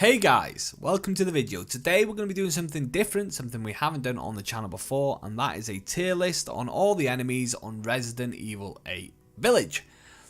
Hey guys, welcome to the video. Today we're going to be doing something different, something we haven't done on the channel before, and that is a tier list on all the enemies on Resident Evil 8 Village.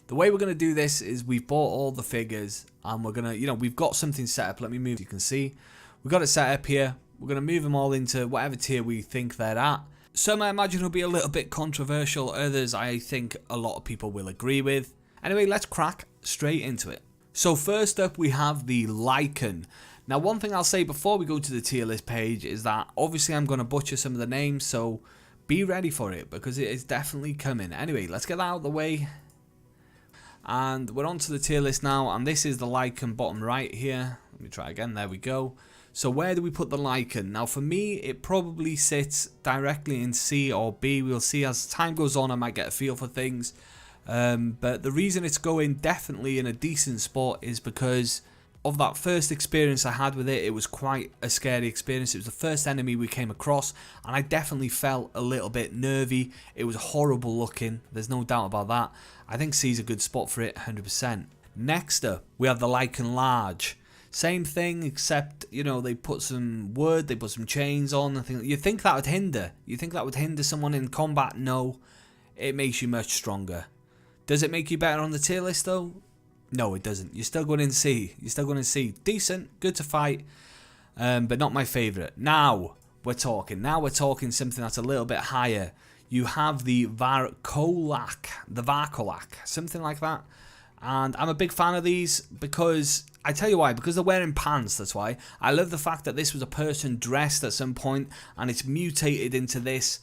The way we're going to do this is we've bought all the figures and we're going to, we've got something set up. Let me move, you can see. We've got it set up here. We're going to move them all into whatever tier we think they're at. Some I imagine will be a little bit controversial, others I think a lot of people will agree with. Anyway, let's crack straight into it. So first up we have the Lycan. Now one thing I'll say before we go to the tier list page is that obviously I'm going to butcher some of the names, so be ready for it because it is definitely coming. Anyway, let's get that out of the way. And we're on to the tier list now, and this is the Lycan bottom right here. Let me try again, there we go. So where do we put the Lycan? Now for me it probably sits directly in C or B. We'll see as time goes on. I might get a feel for things. But the reason it's going definitely in a decent spot is because of that first experience I had with it. It was quite a scary experience. It was the first enemy we came across and I definitely felt a little bit nervy. It was horrible looking, there's no doubt about that. I think C is a good spot for it, 100%. Next up we have the Lycan Large. Same thing, except they put some wood, they put some chains on. You think that would hinder? You think that would hinder someone in combat? No, it makes you much stronger. Does it make you better on the tier list though? No, it doesn't. You're still going in C. You're still going in C. Decent, good to fight, but not my favourite. Now we're talking something that's a little bit higher. You have the Varkolak, something like that. And I'm a big fan of these because, I tell you why, because they're wearing pants, that's why. I love the fact that this was a person dressed at some point and it's mutated into this.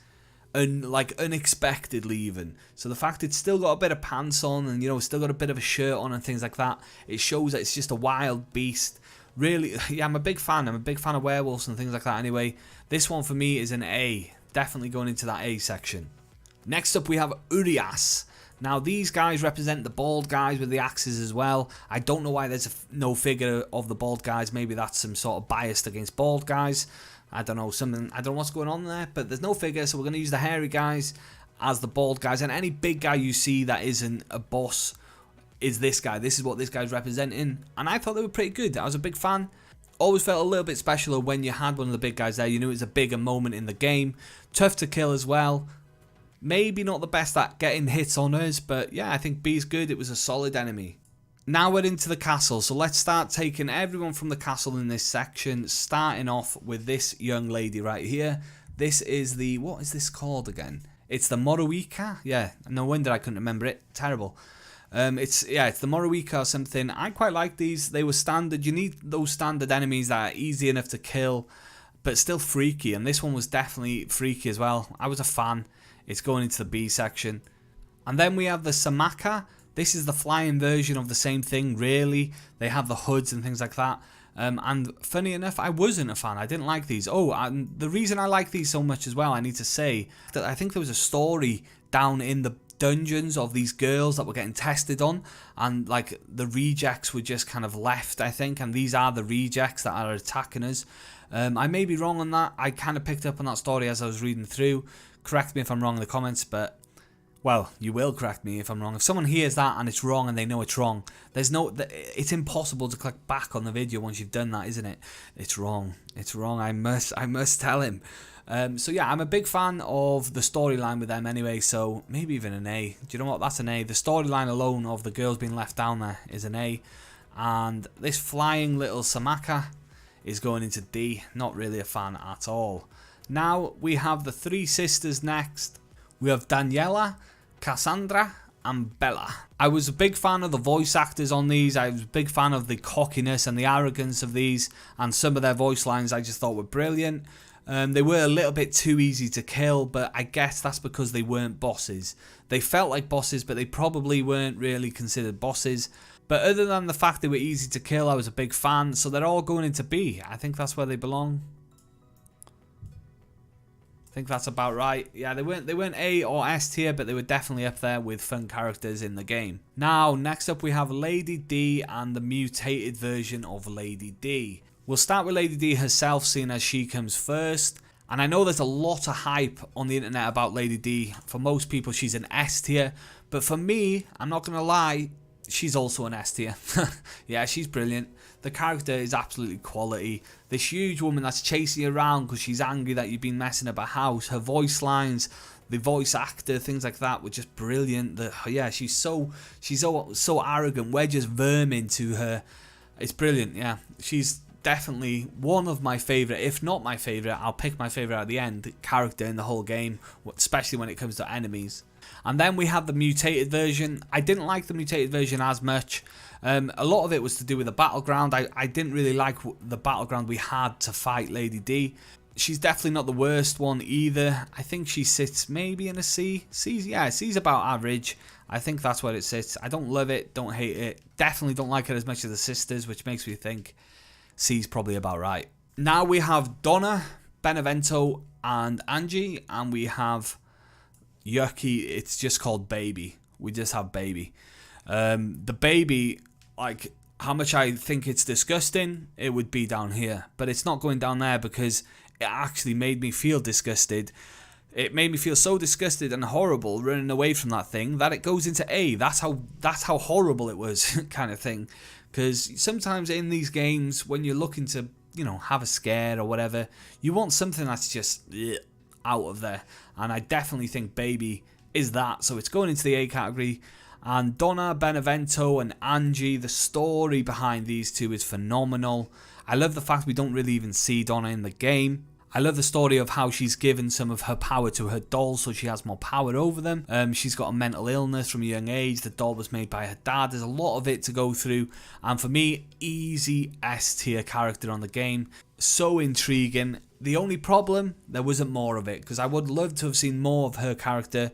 Like unexpectedly even. So the fact it's still got a bit of pants on and still got a bit of a shirt on and things like that, it shows that it's just a wild beast. Really, yeah, I'm a big fan. I'm a big fan of werewolves and things like that. Anyway, this one for me is an A. Definitely going into that A section. Next up we have Urias. Now these guys represent the bald guys with the axes as well. I don't know why there's no figure of the bald guys. Maybe that's some sort of bias against bald guys. I don't know, I don't know what's going on there, but there's no figure, so we're going to use the hairy guys as the bald guys, and any big guy you see that isn't a boss is this guy. This is what this guy's representing, and I thought they were pretty good. I was a big fan. Always felt a little bit specialer when you had one of the big guys there. You knew it was a bigger moment in the game. Tough to kill as well. Maybe not the best at getting hits on us, but yeah, I think B's good. It was a solid enemy. Now we're into the castle, so let's start taking everyone from the castle in this section, starting off with this young lady right here. This is the, what is this called again? It's the Moreau. Yeah, no wonder I couldn't remember it. Terrible. It's the Moreau or something. I quite like these. They were standard. You need those standard enemies that are easy enough to kill, but still freaky, and this one was definitely freaky as well. I was a fan. It's going into the B section. And then we have the Samaka. This is the flying version of the same thing, really. They have the hoods and things like that. And funny enough, I wasn't a fan. I didn't like these. Oh, and the reason I like these so much as well, I need to say, that I think there was a story down in the dungeons of these girls that were getting tested on. And like the rejects were just kind of left, I think. And these are the rejects that are attacking us. I may be wrong on that. I kind of picked up on that story as I was reading through. Correct me if I'm wrong in the comments, but... well, you will correct me if I'm wrong. If someone hears that and it's wrong and they know it's wrong, it's impossible to click back on the video once you've done that, isn't it? It's wrong. It's wrong. I must tell him. So yeah, I'm a big fan of the storyline with them anyway, so maybe even an A. Do you know what? That's an A. The storyline alone of the girls being left down there is an A. And this flying little Samaka is going into D. Not really a fan at all. Now we have the three sisters next. We have Daniela, Cassandra and Bella. I was a big fan of the voice actors on these. I was a big fan of the cockiness and the arrogance of these, and some of their voice lines I just thought were brilliant. They were a little bit too easy to kill, but I guess that's because they weren't bosses. They felt like bosses, but they probably weren't really considered bosses. But other than the fact they were easy to kill, I was a big fan, so they're all going into B. I think that's where they belong. I think that's about right. Yeah, they weren't A or S tier, but they were definitely up there with fun characters in the game. Now, next up we have Lady D and the mutated version of Lady D. We'll start with Lady D herself, seeing as she comes first. And I know there's a lot of hype on the internet about Lady D. For most people, she's an S tier. But for me, I'm not going to lie, she's also an S tier. Yeah, she's brilliant. the character is absolutely quality. This huge woman that's chasing you around because she's angry that you've been messing up her house. Her voice lines, the voice actor, things like that were just brilliant. Yeah, she's so arrogant. We're just vermin to her. It's brilliant. Yeah, she's definitely one of my favourite, if not my favourite. I'll pick my favourite at the end character in the whole game, especially when it comes to enemies. And then we have the mutated version. I didn't like the mutated version as much. A lot of it was to do with the battleground. I didn't really like the battleground we had to fight Lady D. She's definitely not the worst one either. I think she sits maybe in a C. C's about average. I think that's where it sits. I don't love it, don't hate it. Definitely don't like it as much as the sisters, which makes me think C's probably about right. Now we have Donna, Benevento, and Angie, and we have Yucky. It's just called Baby. We just have Baby. The Baby, like how much I think it's disgusting, it would be down here, but it's not going down there because it actually made me feel disgusted. It made me feel so disgusted and horrible running away from that thing that it goes into A. That's how horrible it was, kind of thing. Because sometimes in these games, when you're looking to, you know, have a scare or whatever, you want something that's just out of there. And I definitely think Baby is that. So it's going into the A category. And Donna, Benevento, and Angie, the story behind these two is phenomenal. I love the fact we don't really even see Donna in the game. I love the story of how she's given some of her power to her dolls so she has more power over them. She's got a mental illness from a young age. The doll was made by her dad. There's a lot of it to go through. And for me, easy S tier character on the game. So intriguing. The only problem, there wasn't more of it, because I would love to have seen more of her character.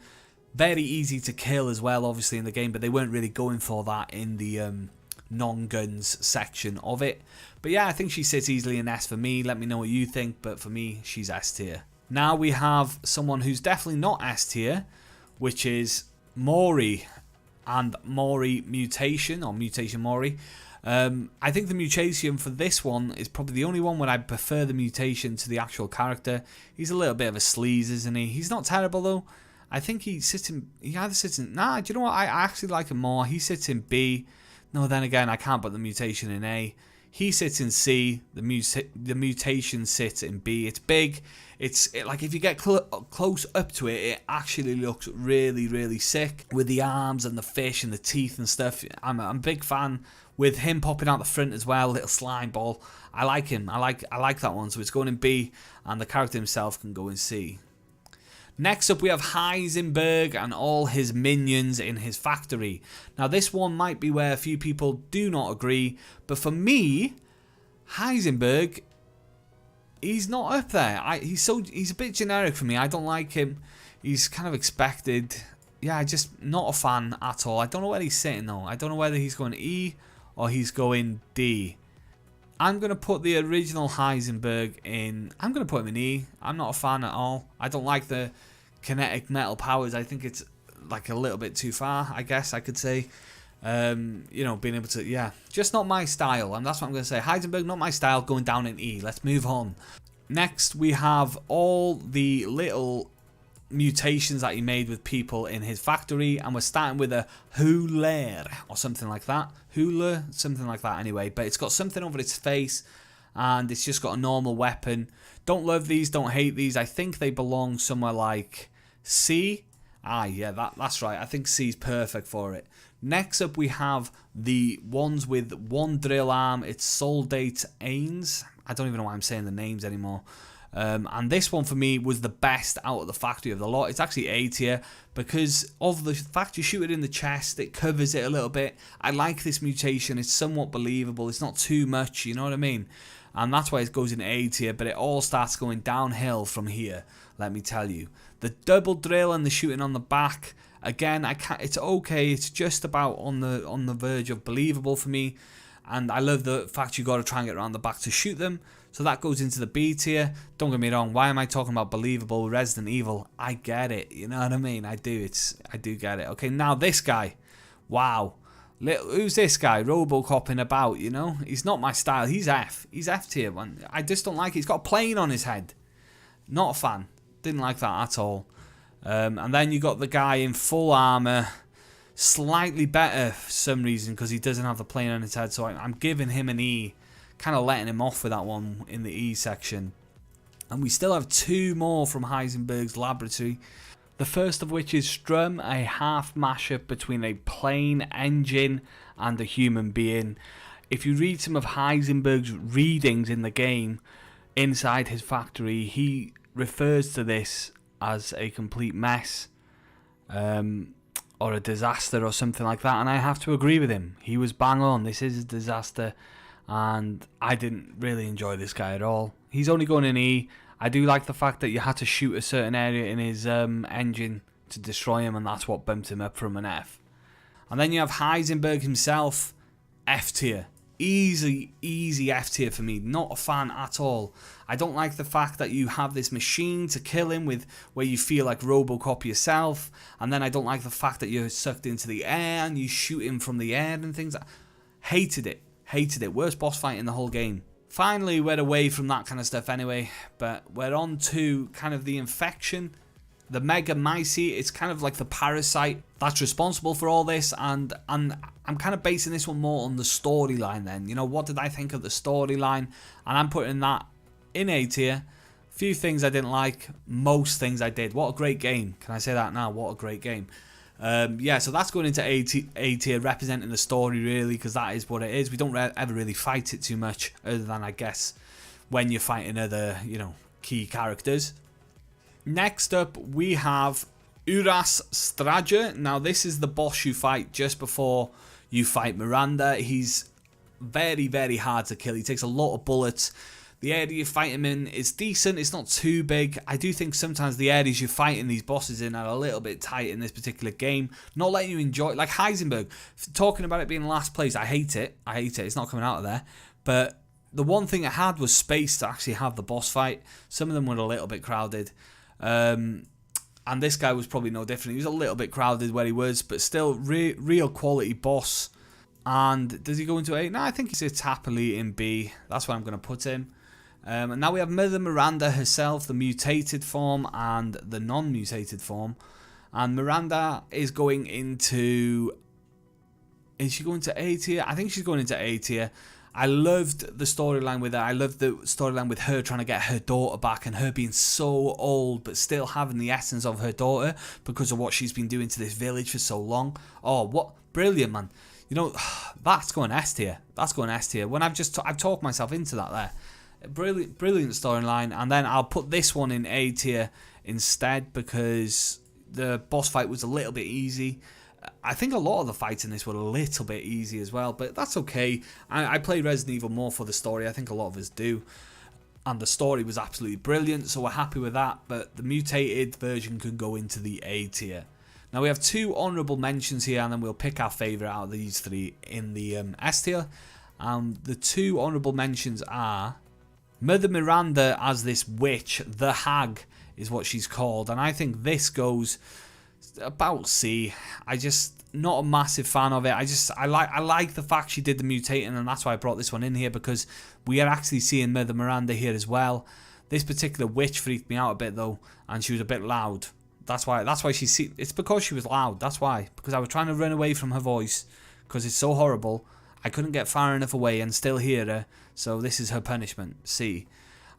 Very easy to kill as well, obviously, in the game, but they weren't really going for that in the non-guns section of it. But yeah, I think she sits easily in S for me. Let me know what you think, but for me, she's S tier. Now we have someone who's definitely not S tier, which is Moreau and Moreau Mutation, or Mutation Moreau. I think the mutation for this one is probably the only one where I prefer the mutation to the actual character. He's a little bit of a sleaze, isn't he? He's not terrible though. I think he either sits in, nah, do you know what? I actually like him more. He sits in B. No, then again, I can't put the mutation in A. He sits in C. The mutation sits in B. It's big. It's like if you get close up to it, it actually looks really, really sick with the arms and the fish and the teeth and stuff. I'm a big fan with him popping out the front as well, little slime ball. I like him. I like that one. So it's going in B, and the character himself can go in C. Next up, we have Heisenberg and all his minions in his factory. Now, this one might be where a few people do not agree, but for me, Heisenberg, he's not up there. He's a bit generic for me. I don't like him. He's kind of expected. Yeah, just not a fan at all. I don't know where he's sitting though. I don't know whether he's going E or he's going D. I'm going to put the original Heisenberg in. I'm going to put him in E. I'm not a fan at all. I don't like the kinetic metal powers. I think it's like a little bit too far, I guess I could say. You know, being able to, yeah, just not my style. And that's what I'm going to say. Heisenberg, not my style, going down in E. Let's move on. Next, we have all the little mutations that he made with people in his factory, and we're starting with a Hula or something like that. Hula, something like that anyway, but it's got something over its face and it's just got a normal weapon. Don't love these, don't hate these. I think they belong somewhere like C. Yeah, that's right. I think C's perfect for it. Next up, we have the ones with one drill arm. It's Soldate Ains. I don't even know why I'm saying the names anymore. And this one for me was the best out of the factory of the lot. It's actually A tier because of the fact you shoot it in the chest, it covers it a little bit. I like this mutation. It's somewhat believable. It's not too much, you know what I mean? And that's why it goes in A tier, but it all starts going downhill from here, let me tell you. The double drill and the shooting on the back, again, it's okay. It's just about on the verge of believable for me. And I love the fact you got to try and get around the back to shoot them. So that goes into the B tier. Don't get me wrong. Why am I talking about believable Resident Evil? I get it. You know what I mean? I do get it. Okay, now this guy. Wow. Who's this guy? Robocopping about, you know? He's not my style. He's F. He's F tier, man. I just don't like it. He's got a plane on his head. Not a fan. Didn't like that at all. And then you got the guy in full armor. Slightly better for some reason because he doesn't have the plane on his head. So I'm giving him an E. kind of letting him off with that one in the E section. And we still have 2 more from Heisenberg's laboratory. The first of which is Strum, a half mashup between a plane engine and a human being. If you read some of Heisenberg's readings in the game inside his factory, he refers to this as a complete mess, or a disaster or something like that, and I have to agree with him. He was bang on. This is a disaster, and I didn't really enjoy this guy at all. He's only going in E. I do like the fact that you had to shoot a certain area in his engine to destroy him, and that's what bumped him up from an F. And then you have Heisenberg himself, F tier. Easy F tier for me. Not a fan at all. I don't like the fact that you have this machine to kill him with, where you feel like Robocop yourself, and then I don't like the fact that you're sucked into the air and you shoot him from the air and things. Hated it. Worst boss fight in the whole game. Finally, we're away from that kind of stuff anyway, but we're on to kind of the infection. The Mega Micey, it's kind of like the parasite that's responsible for all this, and I'm kind of basing this one more on the storyline then. You know, what did I think of the storyline? And I'm putting that in A tier. Few things I didn't like, most things I did. What a great game. Can I say that now? What a great game. Yeah, so that's going into A tier, representing the story really, because that is what it is. We don't ever really fight it too much, other than, I guess, when you're fighting other, you know, key characters. Next up, we have Uras Straja. Now, this is the boss you fight just before you fight Miranda. He's very, very hard to kill. He takes a lot of bullets. The area you fight him in is decent. It's not too big. I do think sometimes the areas you're fighting these bosses in are a little bit tight in this particular game. Not letting you enjoy it. Like Heisenberg, talking about it being last place, I hate it. It's not coming out of there. But the one thing it had was space to actually have the boss fight. Some of them were a little bit crowded. And this guy was probably no different. He was a little bit crowded where he was, but still real quality boss. And does he go into A? No, I think he sits happily in B. That's where I'm going to put him. And now we have Mother Miranda herself, the mutated form and the non-mutated form. And Miranda is going into... Is she going to A tier? I think she's going into A tier. I loved the storyline with her. I loved the storyline with her trying to get her daughter back, and her being so old but still having the essence of her daughter because of what she's been doing to this village for so long. Oh, what brilliant, man. You know, that's going S tier. That's going S tier. When I've talked myself into that there. Brilliant storyline. And then I'll put this one in A tier instead because the boss fight was a little bit easy. I think a lot of the fights in this were a little bit easy as well, but that's okay. I play Resident Evil more for the story. I think a lot of us do. And the story was absolutely brilliant, so we're happy with that. But the mutated version can go into the A tier. Now we have 2 honourable mentions here, and then we'll pick our favourite out of these 3 in the S tier. The 2 honourable mentions are Mother Miranda as this witch. The Hag is what she's called, and I think this goes about C. I just not a massive fan of it. I like the fact she did the mutating, and that's why I brought this one in here, because we are actually seeing Mother Miranda here as well. This particular witch freaked me out a bit though, and she was a bit loud. That's why it's because she was loud. That's why, because I was trying to run away from her voice because it's so horrible. I couldn't get far enough away and still hear her, so this is her punishment, C.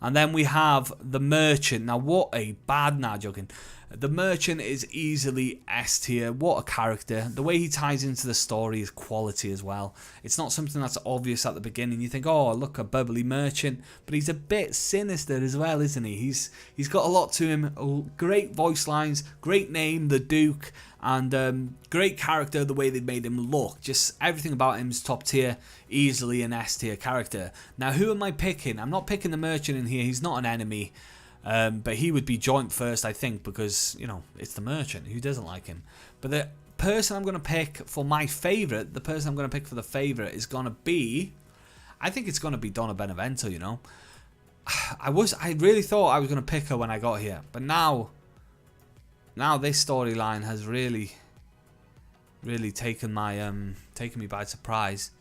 And then we have the Merchant. Now, what a bad... Nah, joking. The Merchant is easily S tier. What a character. The way he ties into the story is quality as well. It's not something that's obvious at the beginning. You think, oh, look, a bubbly merchant. But he's a bit sinister as well, isn't he? He's got a lot to him. Great voice lines. Great name, the Duke. And great character, the way they made him look. Just everything about him is top tier. Easily an S tier character. Now, who am I picking? I'm not picking the Merchant in here. He's not an enemy. But he would be joint first, I think, because, you know, it's the Merchant. Who doesn't like him? But the person I'm going to pick for my favourite, the person I'm going to pick for the favourite is going to be... I think it's going to be Donna Benevento, you know. I really thought I was going to pick her when I got here. But now this storyline has really taken me by surprise.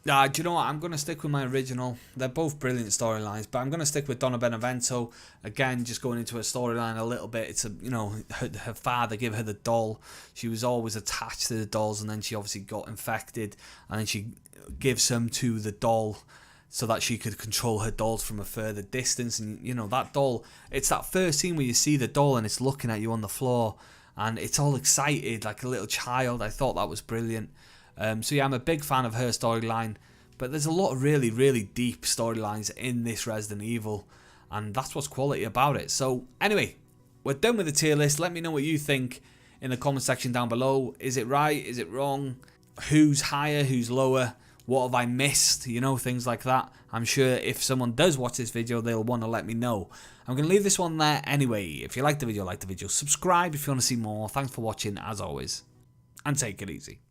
Do you know what? I'm going to stick with my original. They're both brilliant storylines, but I'm going to stick with Donna Benevento. Again, just going into her storyline a little bit. It's her father gave her the doll. She was always attached to the dolls, and then she obviously got infected, and then she gives some to the doll so that she could control her dolls from a further distance. And you know, that doll, it's that first scene where you see the doll and it's looking at you on the floor and it's all excited like a little child. I thought that was brilliant. So yeah, I'm a big fan of her storyline, but there's a lot of really, really deep storylines in this Resident Evil, and that's what's quality about it. So anyway, we're done with the tier list. Let me know what you think in the comment section down below. Is it right? Is it wrong? Who's higher? Who's lower? What have I missed? You know, things like that. I'm sure if someone does watch this video, they'll want to let me know. I'm going to leave this one there anyway. If you like the video, subscribe if you want to see more. Thanks for watching as always, and take it easy.